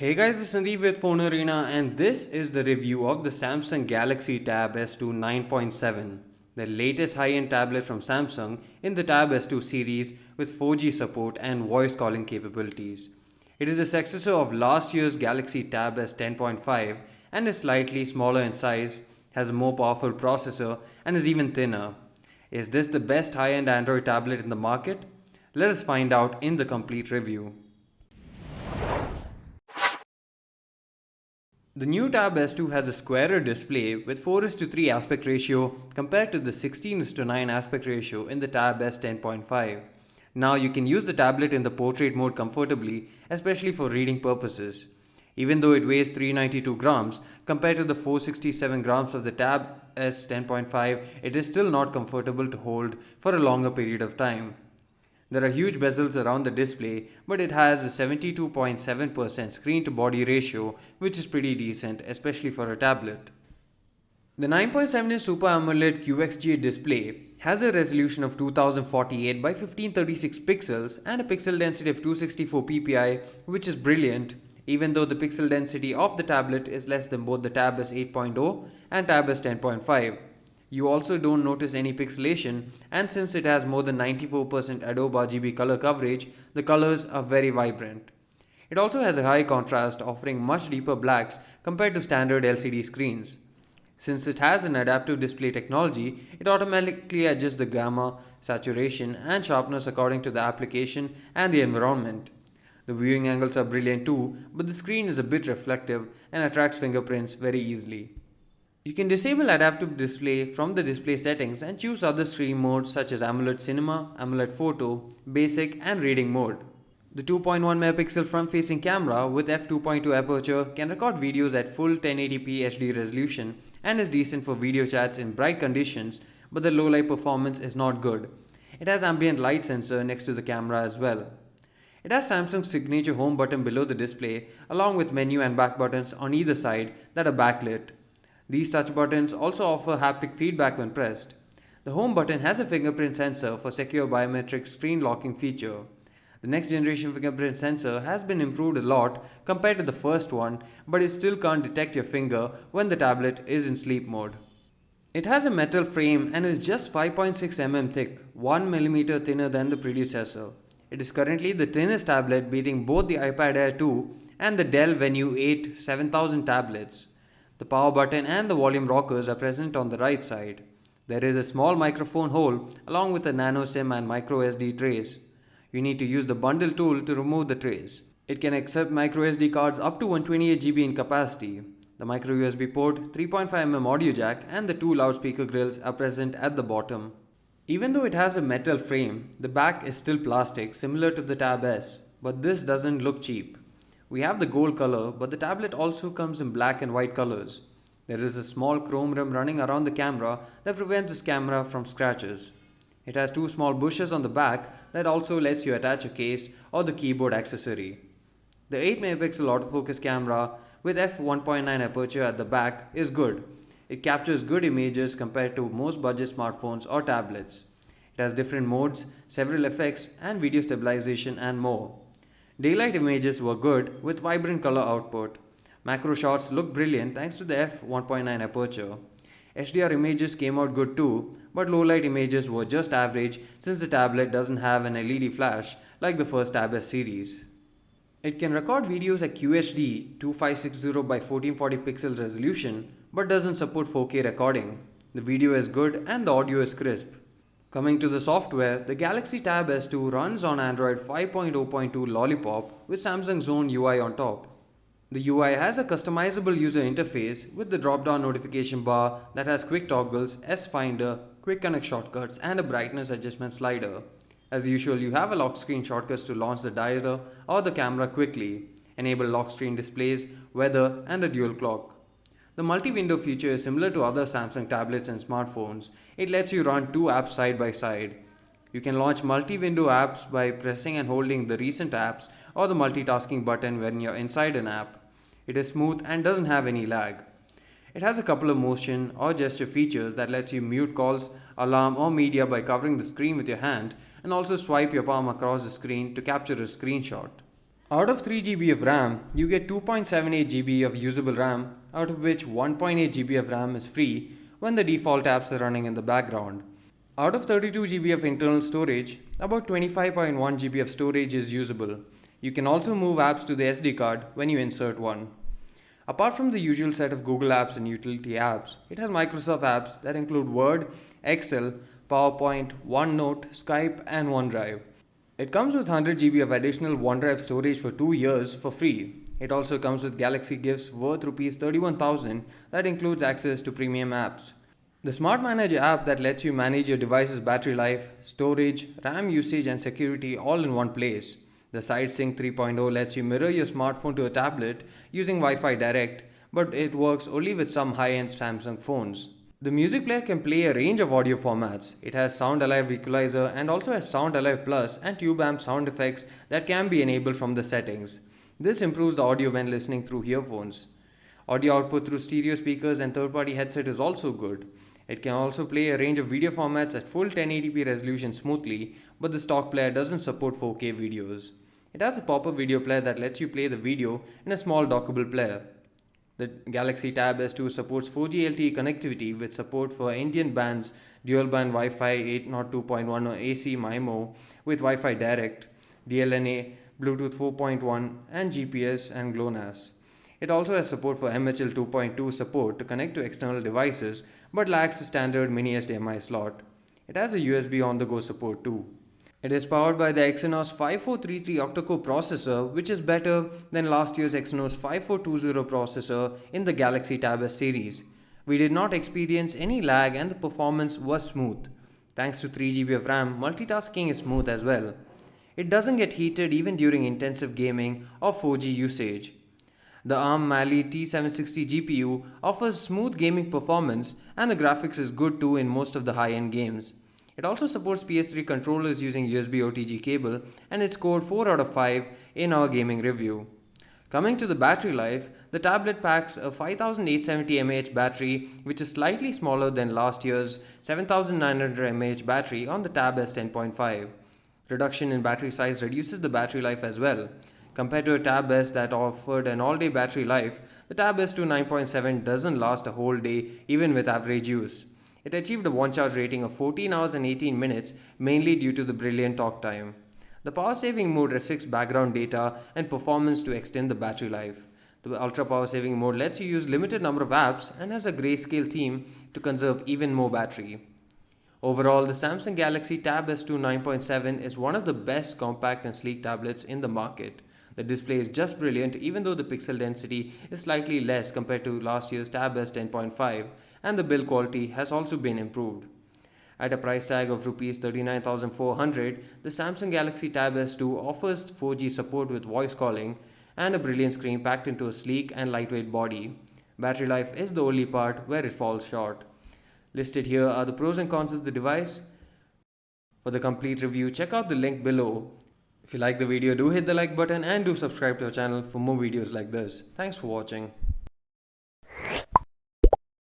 Hey guys, it's Sandeep with Fonearena and this is the review of the Samsung Galaxy Tab S2 9.7, the latest high-end tablet from Samsung in the Tab S2 series with 4G support and voice calling capabilities. It is a successor of last year's Galaxy Tab S 10.5 and is slightly smaller in size, has a more powerful processor and is even thinner. Is this the best high-end Android tablet in the market? Let us find out in the complete review. The new Tab S2 has a squarer display with 4:3 aspect ratio compared to the 16:9 aspect ratio in the Tab S 10.5. Now you can use the tablet in the portrait mode comfortably, especially for reading purposes. Even though it weighs 392 grams compared to the 467 grams of the Tab S 10.5, it is still not comfortable to hold for a longer period of time. There are huge bezels around the display, but it has a 72.7% screen to body ratio, which is pretty decent, especially for a tablet. The 9.7-inch Super AMOLED QXGA display has a resolution of 2048 by 1536 pixels and a pixel density of 264 ppi, which is brilliant, even though the pixel density of the tablet is less than both the Tab S 8.0 and Tab S 10.5. You also don't notice any pixelation, and since it has more than 94% Adobe RGB color coverage, the colors are very vibrant. It also has a high contrast, offering much deeper blacks compared to standard LCD screens. Since it has an adaptive display technology, it automatically adjusts the gamma, saturation, and sharpness according to the application and the environment. The viewing angles are brilliant too, but the screen is a bit reflective and attracts fingerprints very easily. You can disable adaptive display from the display settings and choose other screen modes such as AMOLED Cinema, AMOLED Photo, Basic and Reading mode. The 2.1 megapixel front-facing camera with f2.2 aperture can record videos at full 1080p HD resolution and is decent for video chats in bright conditions, but the low light performance is not good. It has ambient light sensor next to the camera as well. It has Samsung's signature home button below the display along with menu and back buttons on either side that are backlit. These touch buttons also offer haptic feedback when pressed. The home button has a fingerprint sensor for secure biometric screen locking feature. The next generation fingerprint sensor has been improved a lot compared to the first one, but it still can't detect your finger when the tablet is in sleep mode. It has a metal frame and is just 5.6 mm thick, 1 mm thinner than the predecessor. It is currently the thinnest tablet, beating both the iPad Air 2 and the Dell Venue 8 7000 tablets. The power button and the volume rockers are present on the right side. There is a small microphone hole along with a nano SIM and micro SD trays. You need to use the bundle tool to remove the trays. It can accept micro SD cards up to 128 GB in capacity. The micro USB port, 3.5mm audio jack and the two loudspeaker grills are present at the bottom. Even though it has a metal frame, the back is still plastic similar to the Tab S, but this doesn't look cheap. We have the gold color, but the tablet also comes in black and white colors. There is a small chrome rim running around the camera that prevents this camera from scratches. It has two small bushes on the back that also lets you attach a case or the keyboard accessory. The 8 megapixel autofocus camera with f1.9 aperture at the back is good. It captures good images compared to most budget smartphones or tablets. It has different modes, several effects and video stabilization and more. Daylight images were good with vibrant color output. Macro shots look brilliant thanks to the f1.9 aperture. HDR images came out good too, but low light images were just average since the tablet doesn't have an LED flash like the first Tab S series. It can record videos at QHD 2560 by 1440 pixel resolution but doesn't support 4K recording. The video is good and the audio is crisp. Coming to the software, the Galaxy Tab S2 runs on Android 5.0.2 Lollipop with Samsung's own UI on top. The UI has a customizable user interface with the drop-down notification bar that has quick toggles, S-Finder, quick connect shortcuts and a brightness adjustment slider. As usual, you have a lock screen shortcuts to launch the dialer or the camera quickly, enable lock screen displays, weather and a dual clock. The multi-window feature is similar to other Samsung tablets and smartphones. It lets you run two apps side by side. You can launch multi-window apps by pressing and holding the recent apps or the multitasking button when you're inside an app. It is smooth and doesn't have any lag. It has a couple of motion or gesture features that lets you mute calls, alarm or media by covering the screen with your hand and also swipe your palm across the screen to capture a screenshot. Out of 3 GB of RAM, you get 2.78 GB of usable RAM, out of which 1.8 GB of RAM is free when the default apps are running in the background. Out of 32 GB of internal storage, about 25.1 GB of storage is usable. You can also move apps to the SD card when you insert one. Apart from the usual set of Google apps and utility apps, it has Microsoft apps that include Word, Excel, PowerPoint, OneNote, Skype, and OneDrive. It comes with 100 GB of additional OneDrive storage for 2 years for free. It also comes with Galaxy gifts worth Rs 31,000 that includes access to premium apps. The Smart Manager app that lets you manage your device's battery life, storage, RAM usage, and security all in one place. The SideSync 3.0 lets you mirror your smartphone to a tablet using Wi-Fi Direct, but it works only with some high-end Samsung phones. The music player can play a range of audio formats. It has Sound Alive equalizer and also has Sound Alive Plus and Tube Amp sound effects that can be enabled from the settings. This improves the audio when listening through earphones. Audio output through stereo speakers and third-party headset is also good. It can also play a range of video formats at full 1080p resolution smoothly, but the stock player doesn't support 4K videos. It has a pop-up video player that lets you play the video in a small dockable player. The Galaxy Tab S2 supports 4G LTE connectivity with support for Indian bands, dual band Wi-Fi 802.1 AC MIMO with Wi-Fi Direct, DLNA, Bluetooth 4.1 and GPS and GLONASS. It also has support for MHL 2.2 support to connect to external devices but lacks a standard mini HDMI slot. It has a USB on-the-go support too. It is powered by the Exynos 5433 octa-core processor, which is better than last year's Exynos 5420 processor in the Galaxy Tab S series. We did not experience any lag and the performance was smooth. Thanks to 3 GB of RAM, multitasking is smooth as well. It doesn't get heated even during intensive gaming or 4G usage. The ARM Mali T760 GPU offers smooth gaming performance and the graphics is good too in most of the high-end games. It also supports PS3 controllers using USB OTG cable and it scored 4 out of 5 in our gaming review. Coming to the battery life, the tablet packs a 5870 mAh battery which is slightly smaller than last year's 7900 mAh battery on the Tab S 10.5. Reduction in battery size reduces the battery life as well. Compared to a Tab S that offered an all-day battery life, the Tab S2 9.7 doesn't last a whole day even with average use. It achieved a one-charge rating of 14 hours and 18 minutes, mainly due to the brilliant talk time. The power-saving mode restricts background data and performance to extend the battery life. The ultra power-saving mode lets you use limited number of apps and has a grayscale theme to conserve even more battery. Overall, the Samsung Galaxy Tab S2 9.7 is one of the best compact and sleek tablets in the market. The display is just brilliant even though the pixel density is slightly less compared to last year's Tab S 10.5 and the build quality has also been improved. At a price tag of Rs 39,400, the Samsung Galaxy Tab S2 offers 4G support with voice calling and a brilliant screen packed into a sleek and lightweight body. Battery life is the only part where it falls short. Listed here are the pros and cons of the device. For the complete review, check out the link below. If you like the video, do hit the like button and do subscribe to our channel for more videos like this. Thanks for watching.